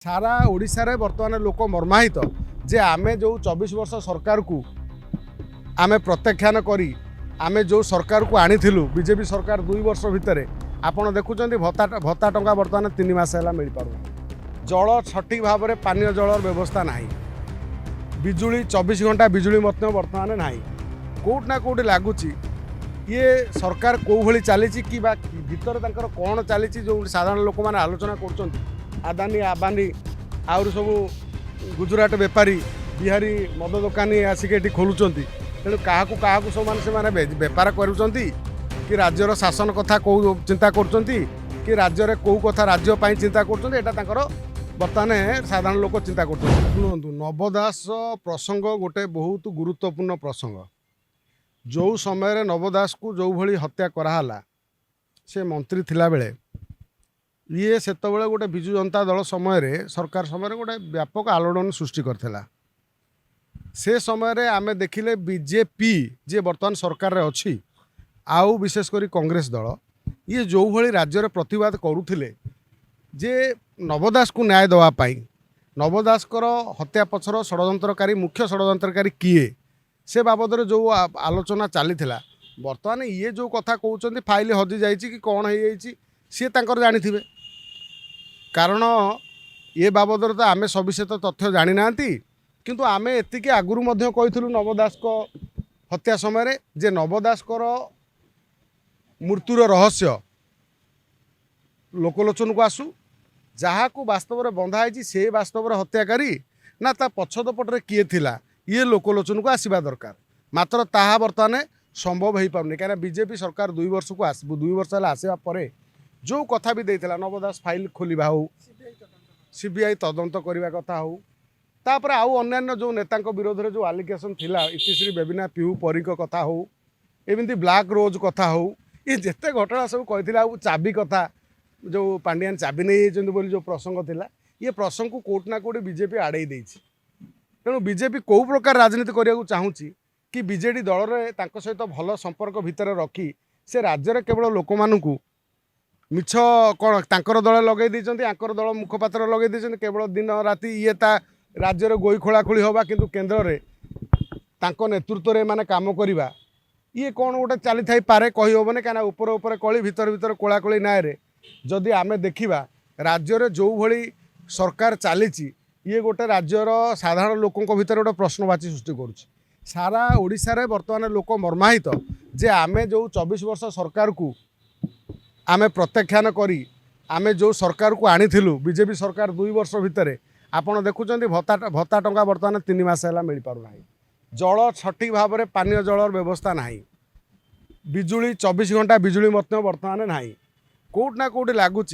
सारा ओडिशा रे वर्तमान लोक मर्माहित जे आमे जो 24 वर्ष सरकार को आमे प्रत्याख्यान करी आमे जो सरकार को आनीथिलु बीजेपी सरकार 2 वर्ष भितर आपण देखुचंदी भत्ता भत्ता टंका वर्तमान 3 मास हैला मिल पारु जल सठिक भाव में पानीय जलर व्यवस्था नाही बिजुली 24 घंटा बिजुली मत वर्तमान नाही कोट ना कोट लगुच ये सरकार कौ भली चली कि भितर तांकर कौन चली जो साधारण लोक मैंने आलोचना कर आदानी आबानी आउर सब गुजरात बेपारी बिहारी मद दोकानी आसिक ये खोलुंट तेणु क्या सब मैंने बेपार करुँच कि राज्यर शासन कथा कौ चिंता कर राज्य में कौ कथा राज्य चिंता कर बर्तमान साधारण लोक चिंता कर नवदास प्रसंग गोटे बहुत गुरुत्वपूर्ण प्रसंग जो समय नवदास को जो भली हत्या कराला से मंत्री थिला बेले ये सेतबेले गोटे विजु जनता दल समय सरकार समय गोटे व्यापक आलोड़न सृष्टि करथिला से समय आमे देखिले बीजेपी जे वर्तमान सरकार रे अछि आउ विशेषकर कांग्रेस दल ये जो भली राज्य रे प्रतिवाद करुथिले जे नवदास को न्याय देवा पाई नवदास हत्या पछर षड्यंत्रकारी मुख्य षड्यंत्रकारी किए से बाबद जो आलोचना चली बर्तमान ये जो कथा कहते फाइल हजि जाइए कि कौन हो सी जानी कारण ये बाबद तो आम सविशेष तथ्य जानी ना किंतु आम एति आगुरी कही नवदास हत्या समय जे नवदास मृत्युर रहस्य लोकलोचन को आसू जहाँ को वास्तव में बंधाई से वास्तव में हत्याकारी ना ता पछद पटरे किए थिला ये लोकलोचन को आसवा दरकार मात्र ताहा बर्तमान संभव हो पारनी कहीं बीजेपी सरकार 2 वर्ष को 2 वर्ष आसवा पर जो कथा भी देता नवदास फाइल खोलिबा हो सीबीआई तदंत करने कथा हो तापर आउ अन्य जो नेता विरोध में जो आलिगेसन थिला इतिश्री बेबिना पिहू परी कथा हो एमती ब्लैक रोज कथा हो ये जिते घटना सब कही चाबी कथा जो पांडियान चाबी नहीं बोली जो प्रसंग थिला ये प्रसंग को कोट ना कोट बीजेपी आड़े देछि तेणु बीजेपी कौ प्रकार राजनीति करने चाहूँगी कि बीजेडी दल में सहित भल संपर्क भितर रखी से राज्य में केवल लोक मानू मिछ कौन तांकर दल लगे आंकर दल मुखपात्र लगे केवल दिन राति ये ता राज्य में गोई खोलाखोली हवा किंतु केन्द्र में तांको नेतृत्व में माने काम करवा ये कौन गोटे चली थाई पारे कही हेबनी कहीं उपर उपर कली भितर भितर कोलाकोली नाय जदि आमे देखिबा राज्य में जो भली सरकार चली ये गोटे राज्यर साधारण लोकों भीतर गोटे प्रश्नवाची सृष्टि करुच्ची सारा ओडिशा रे वर्तमान लोक मर्माहित जे आमे जो 24 वर्ष सरकार को आमे प्रत्याख्यान करी आमे जो सरकार को आनीथिलु बीजेपी सरकार 2 वर्ष भितर आपण देखुचंदी भत्ता टंका वर्तमान 3 मास हैला मिल पारु नाही जल सठिक भाव में पानीय जलर व्यवस्था नाही बिजुली 24 घंटा बिजुली मत वर्तमान नाही कोट ना कोट लगुच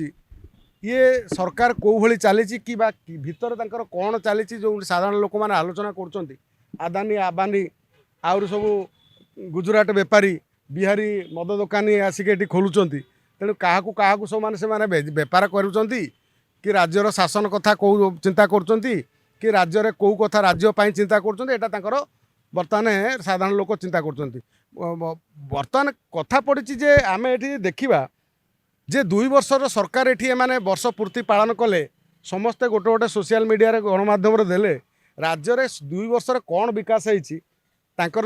ये सरकार कौ भली चली कि भितर तांकर कौन चली जो साधारण लोक मैंने आलोचना कर आदानी आबानी आउर सब गुजरात बेपारी बिहारी मद दोकानी आसिक ये खोलुंट तेणु क्या सब मैंने बेपार करुँच कि राज्यर शासन कथा कौ चिंता कर राज्य में कौ कथा राज्य चिंता कर बर्तमान साधारण लोक चिंता कर बर्तमान कथा पड़ी जे आम ये देखा जे 2 वर्षर सरकार एठी माने वर्ष पूर्ति पालन कले समस्ते गोटे गोटे सोशल मीडिया रे गणमाध्यम देले राज्य में 2 वर्षर कौन विकास होती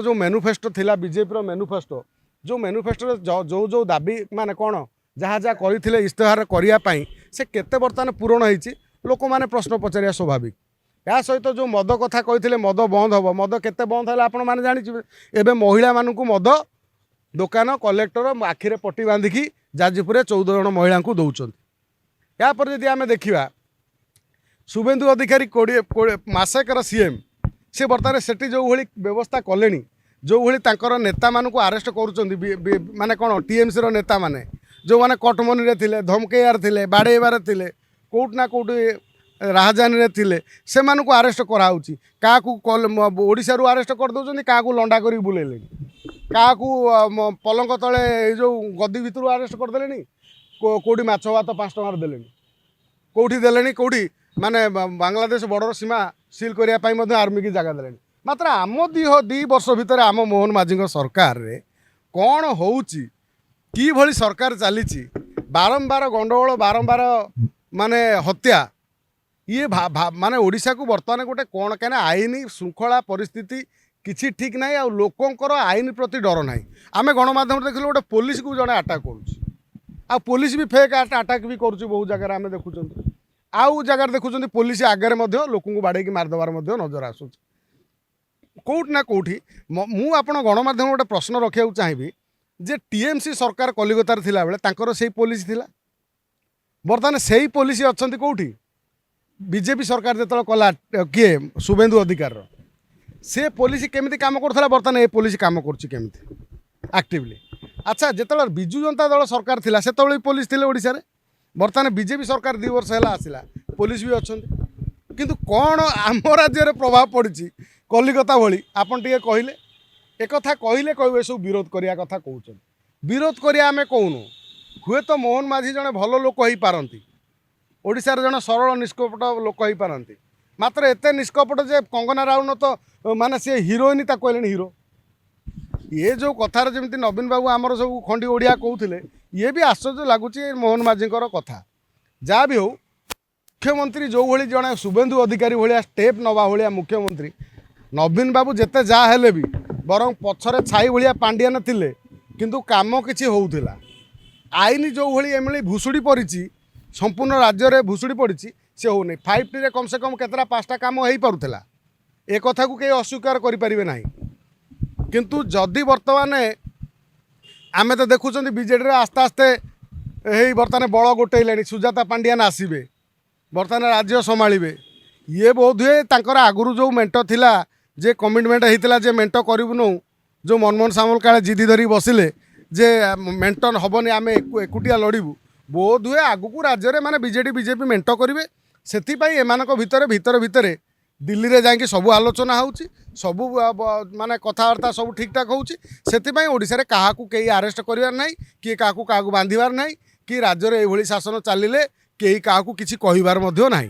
जो मैनिफेस्टो थिला बीजेपी रो मैनिफेस्टो जो मैनिफेस्टो जो जो दाबी माने कौन जहाँ जहाँ करते इस्तेहार करने से केते बर्तमान पूरण होती लोक मैंने प्रश्न पचारिया स्वाभाविक या सहित जो मद कथा कहते मद बंद हम मद केते बंद है आपण मैंने जानी एवं महिला मानू मद दुकान कलेक्टर आखिरे पट्टी बांधिकी जाजपुर 14 जन महिला को दौरान यापर जदि आम देखा शुभेन्दु अधिकारी 20 मासेकर सीएम से बर्तमान से जो भली व्यवस्था कले जो भली तांकर नेता मानू आरेस्ट कर माने कौन टीएमसी रो नेता माने जो मैंने कटमनी थे धमकेयार थे बाड़ेबार थे कौट ना कौट राजधानी थे से आरेस्ट कराऊँगी क्या ओडिशा रू आरेस्ट कर दौरान क्या लंडा कर बुलेले क्या पलंग तले जो गदी भितर आरेस्ट करदे कौटी माछ भात 5 टंकार देले कौटी देले कौटी माने बांग्लादेश बॉर्डर सीमा सील करने आर्मी की जगह देले मात्र आम 2 वर्ष भितर आम मोहन माझी सरकार रे कौन होउची कि भली सरकार चली बारंबार गंडगोल बारंबार माने हत्या ये माने ओडिशा को बर्तमान गोटे कौन कहीं आईन श्रृंखला परिस्थिति किसी ठीक ना आ लोकंर आईन प्रति डर ना आम गणमाध्यम देखिए गोटे पुलिस को जड़े आटाक कर पुलिस भी फेक आटाक भी कर बहुत जगह आम देखुं आउ जगार देखुं पुलिस आगे लोक बाड़े मारिदेवार नजर आसूँ कौट ना कौटी मु आपण गणमाध्यम गोटे प्रश्न रखा चाहिए जे टीएमसी सरकार कलिकतार थिला बेले तांकर से पुलिस थिला बर्तमान से पुलिस अच्छा कौटी बीजेपी सरकार जो कला किए शुभेन्दु अधिकार से पुलिस केमी कम करा बर्तमान ये पुलिस कम करक्टिवली अच्छा जो विजु जनता दल सरकार थिला से पुलिस थे ओडिशा रे बर्तमान बीजेपी सरकार 2 वर्ष है आसला पुलिस भी अच्छा किंतु कौन आम राज्य में प्रभाव पड़ी कलिकता भली आपन टे कहले एक कथा कहले कहे सब विरोध करिया कथा कहउछन विरोध करिया आमे कहूनु हुए तो मोहन माझी जने भल लोक होई पारंती ओडिशार जने सरल निष्कपट लोक होई पारंती मात्र एते निष्कपट जे कंगना राउत तो माने से हिरोइन ता कहले हिरो ये जो कथार जमी नवीन बाबू आमर सब खंडी ओडिया कहते ये भी आश्चर्य लगुच मोहन माझी कथा जहाँ भी हो मुख्यमंत्री जो भाई जड़े शुभेन्दु अधिकारी भाया स्टेप नवा भाया मुख्यमंत्री नवीन बाबू जिते जहाँ हेले भी बरं पछरे छाई भाया पांडियान थिले किंतु काम किछि होउथिला आईन जो भाई एमली भुसुड़ी पड़ी संपूर्ण राज्य में भुसुड़ी पड़ी से होनी 5T रे कम से कम केतरा 5टा काम हो पारुला ए कथा को कहीं अस्वीकार करें ना किंतु जदि बर्तमान आमे तो देखुं बीजेडी आस्ते आस्ते यही बर्तमान बल गोटे सुजाता पांडियान आसवे बर्तमान राज्य संभाळे ये बोध हुए तांकर आगुरी जो मेंट थिला जे कमिटमेंट होता जे मेंट करूँ जो मनमोहन सामल काले जिदी धरी बसिले जे मेंट हेनी आम एकुटिया लड़ू बोध हुए आगू राज्य में माने बीजेडी बीजेपी मेंट करेंगे से भितर भितर भितर दिल्ली रे जाकि सबू आलोचना होउची सबू माने कथबार्ता सब ठीक ठाक होउची सेति ओडिशा रे काहाकू केही अरेस्ट करिवार नाही कि काहाकू बांधिबार नाही कि राज्य रे एभली शासन चलिले केही काहाकू किछि कहिबार मध्य नाही।